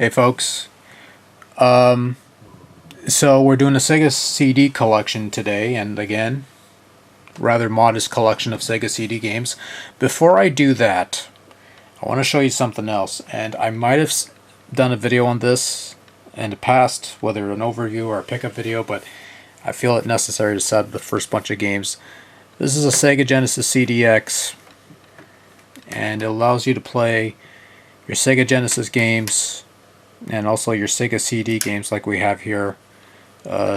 Hey folks, so we're doing a Sega CD collection today, and again, rather modest collection of Sega CD games. Before I do that, I want to show you something else, and I might have done a video on this in the past, whether an overview or a pickup video, but I feel it necessary to set up the first bunch of games. This is a Sega Genesis CDX, and it allows you to play your Sega Genesis games and also your Sega CD games like we have here.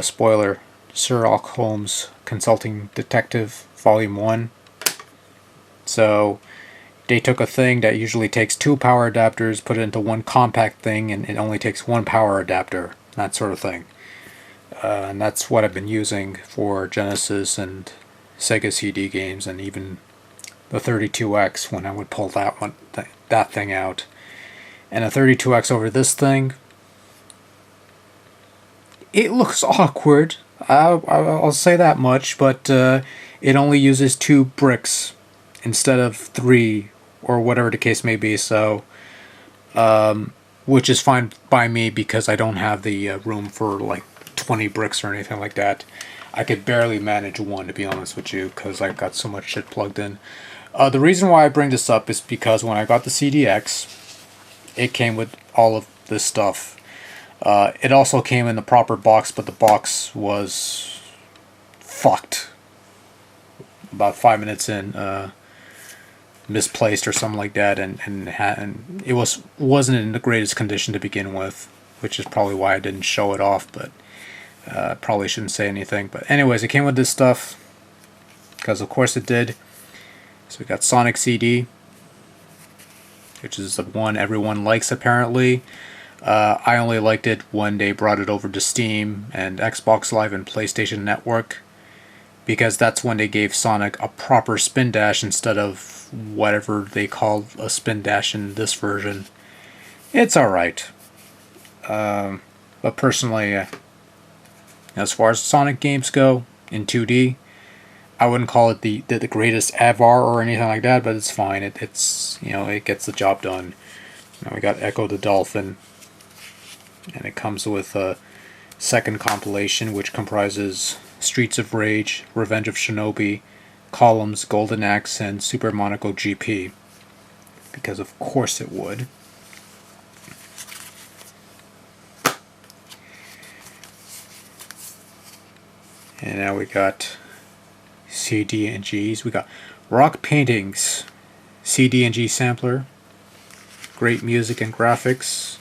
Spoiler, Sherlock Holmes Consulting Detective Volume 1. So they took a thing that usually takes 2 power adapters, put it into one compact thing, and it only takes 1 power adapter, that sort of thing. And that's what I've been using for Genesis and Sega CD games, and even the 32X when I would pull that thing out. And a 32X over this thing, it looks awkward. I'll say that much, but it only uses 2 bricks instead of 3, or whatever the case may be. So, which is fine by me because I don't have the room for like 20 bricks or anything like that. I could barely manage 1, to be honest with you, because I've got so much shit plugged in. The reason why I bring this up is because when I got the CDX, it came with all of this stuff. It also came in the proper box, but the box was fucked about 5 minutes in, misplaced or something like that, and it wasn't in the greatest condition to begin with, which is probably why I didn't show it off, but probably shouldn't say anything. But anyways, it came with this stuff, because of course it did. So we got Sonic CD, which is the one everyone likes apparently. I only liked it when they brought it over to Steam and Xbox Live and PlayStation Network, because that's when they gave Sonic a proper spin dash instead of whatever they called a spin dash in this version. It's alright. But personally, as far as Sonic games go in 2D, I wouldn't call it the greatest ever or anything like that, but it's fine. It's it gets the job done. Now we got Echo the Dolphin, and it comes with a second compilation which comprises Streets of Rage, Revenge of Shinobi, Columns, Golden Axe, and Super Monaco GP, because of course it would. And now we got CD and Gs. We got Rock Paintings, CD and G sampler, great music and graphics.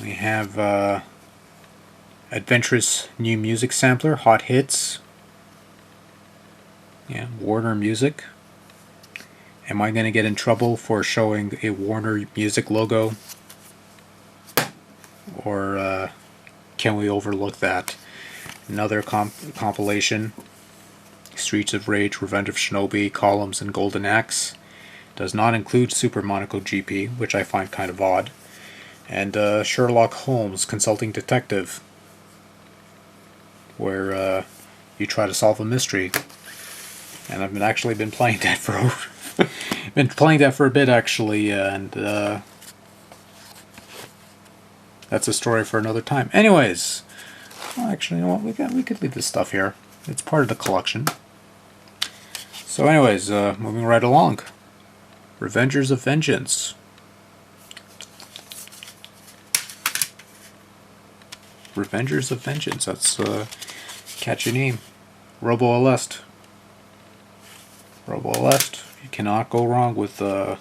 We have Adventurous New Music Sampler, Hot Hits. Yeah, Warner Music. Am I going to get in trouble for showing a Warner Music logo? Or can we overlook that? Another compilation, Streets of Rage, Revenge of Shinobi, Columns, and Golden Axe. Does not include Super Monaco GP, which I find kind of odd. And Sherlock Holmes Consulting Detective, where you try to solve a mystery. And I've actually been playing that for a bit actually, and that's a story for another time. Anyways, well, actually, you know what? We could leave this stuff here. It's part of the collection. So, anyways, moving right along. Revengers of Vengeance. Revengers of Vengeance. That's a catchy name. Robo Aleste. Robo Aleste. You cannot go wrong with a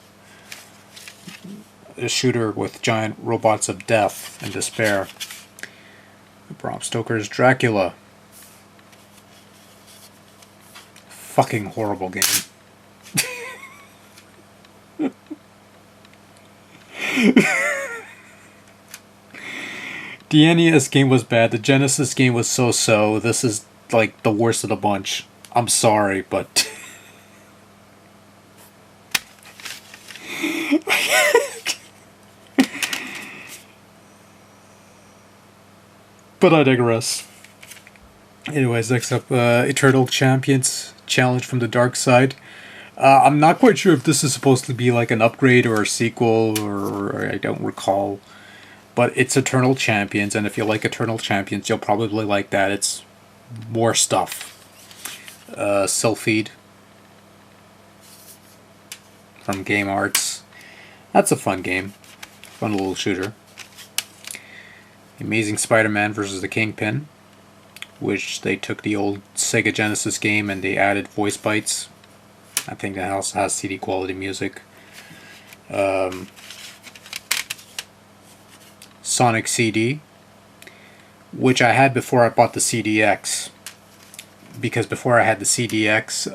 shooter with giant robots of death and despair. Bram Stoker's Dracula. Fucking horrible game. The NES game was bad. The Genesis game was so-so. This is like the worst of the bunch. I'm sorry, but but I digress. Anyways, next up, Eternal Champions Challenge from the Dark Side. I'm not quite sure if this is supposed to be like an upgrade or a sequel, or I don't recall. but it's Eternal Champions, and if you like Eternal Champions, you'll probably like that. It's more stuff. Sylphid from Game Arts. That's a fun game. Fun little shooter. Amazing Spider-Man versus the Kingpin, which they took the old Sega Genesis game and they added voice bites. I think that also has CD quality music. Sonic CD, which I had before I bought the CDX. Because before I had the CDX,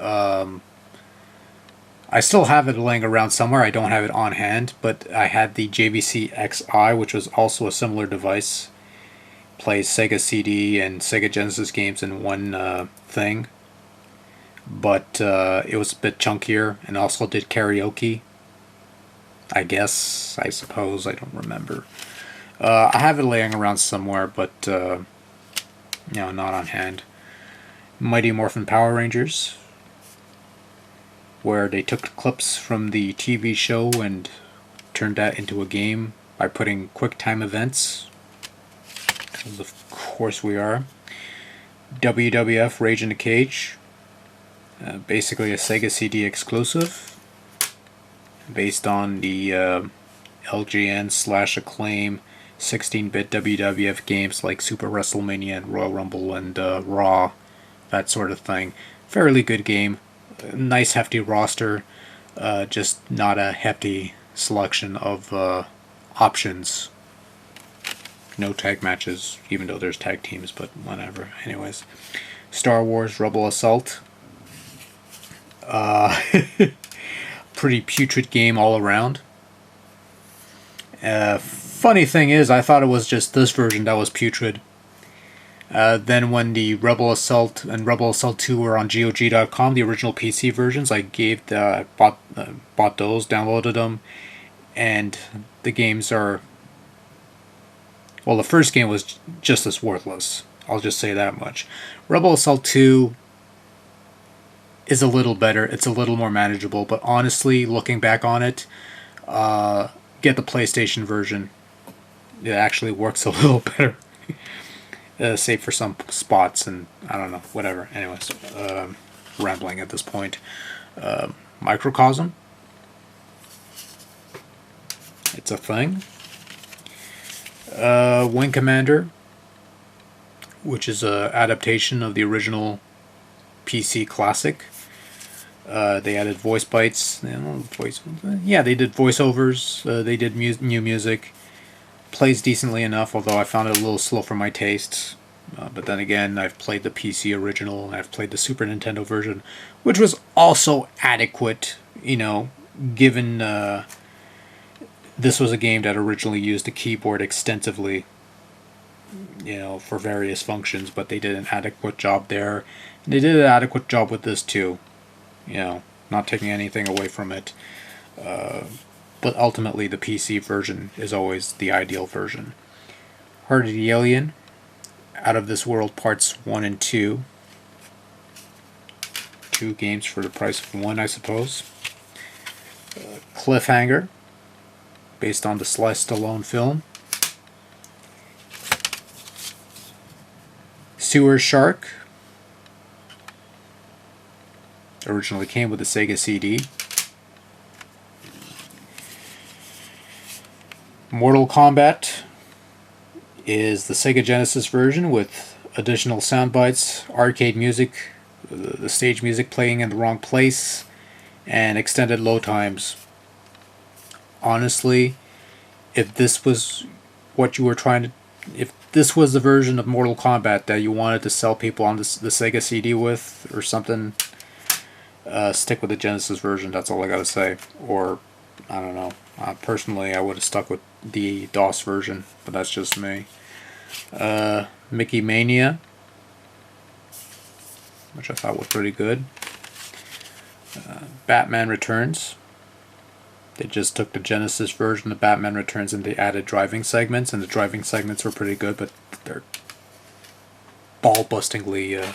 I still have it laying around somewhere. I don't have it on hand, but I had the JVC XI, which was also a similar device. Plays Sega CD and Sega Genesis games in one thing. But it was a bit chunkier and also did karaoke. I guess, I suppose, I don't remember. I have it laying around somewhere, but not on hand. Mighty Morphin Power Rangers, where they took clips from the TV show and turned that into a game by putting QuickTime events, because of course we are. WWF Rage in the Cage, basically a Sega CD exclusive, based on the LJN/Acclaim 16-bit WWF games like Super WrestleMania and Royal Rumble and Raw, that sort of thing. Fairly good game. Nice hefty roster, just not a hefty selection of options. No tag matches, even though there's tag teams, but whatever. Anyways, Star Wars Rebel Assault. Pretty putrid game all around. Funny thing is, I thought it was just this version that was putrid. Then when the Rebel Assault and Rebel Assault 2 were on GOG.com, the original PC versions, I bought those, downloaded them, and the games are... Well, the first game was just as worthless. I'll just say that much. Rebel Assault 2 is a little better. It's a little more manageable, but honestly, looking back on it, get the PlayStation version. It actually works a little better. Save for some spots and I don't know, whatever. Anyways, rambling at this point. Microcosm. It's a thing. Wing Commander, which is a adaptation of the original PC classic. They added voice bites. They did voiceovers. They did new music. Plays decently enough, although I found it a little slow for my tastes. But then again, I've played the PC original and I've played the Super Nintendo version, which was also adequate, given this was a game that originally used the keyboard extensively, for various functions, but they did an adequate job there. They did an adequate job with this too, not taking anything away from it. But ultimately, the PC version is always the ideal version. Heart of the Alien, Out of This World Parts 1 and 2. 2 games for the price of 1, I suppose. Cliffhanger, based on the Sly Stallone film. Sewer Shark, originally came with the Sega CD. Mortal Kombat is the Sega Genesis version with additional sound bites, arcade music, the stage music playing in the wrong place, and extended load times. Honestly, if this was what you were if this was the version of Mortal Kombat that you wanted to sell people on the Sega CD with or something, stick with the Genesis version, that's all I gotta say. Or, I don't know. Personally, I would have stuck with the DOS version, but that's just me. Mickey Mania, which I thought was pretty good. Batman Returns. They just took the Genesis version of Batman Returns and they added driving segments, and the driving segments were pretty good, but they're ball-bustingly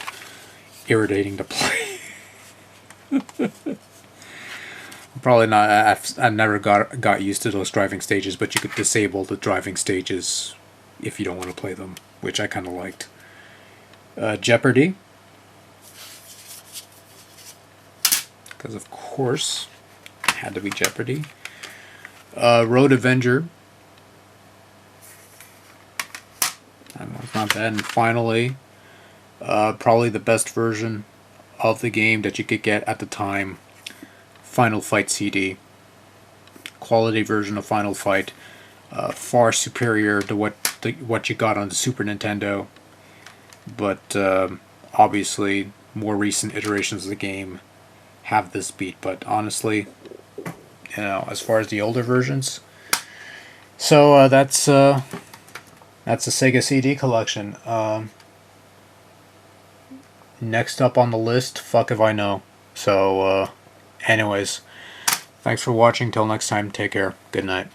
irritating to play. Probably not. I've never got used to those driving stages, but you could disable the driving stages if you don't want to play them, which I kind of liked. Jeopardy, because of course, it had to be Jeopardy. Road Avenger. I know it's not bad. And finally, probably the best version of the game that you could get at the time, Final Fight CD. Quality version of Final Fight, far superior to what you got on the Super Nintendo, but obviously more recent iterations of the game have this beat. But honestly, you know, as far as the older versions, so that's a Sega CD collection. Next up on the list, fuck if I know. So, anyways, thanks for watching. Till next time, take care. Good night.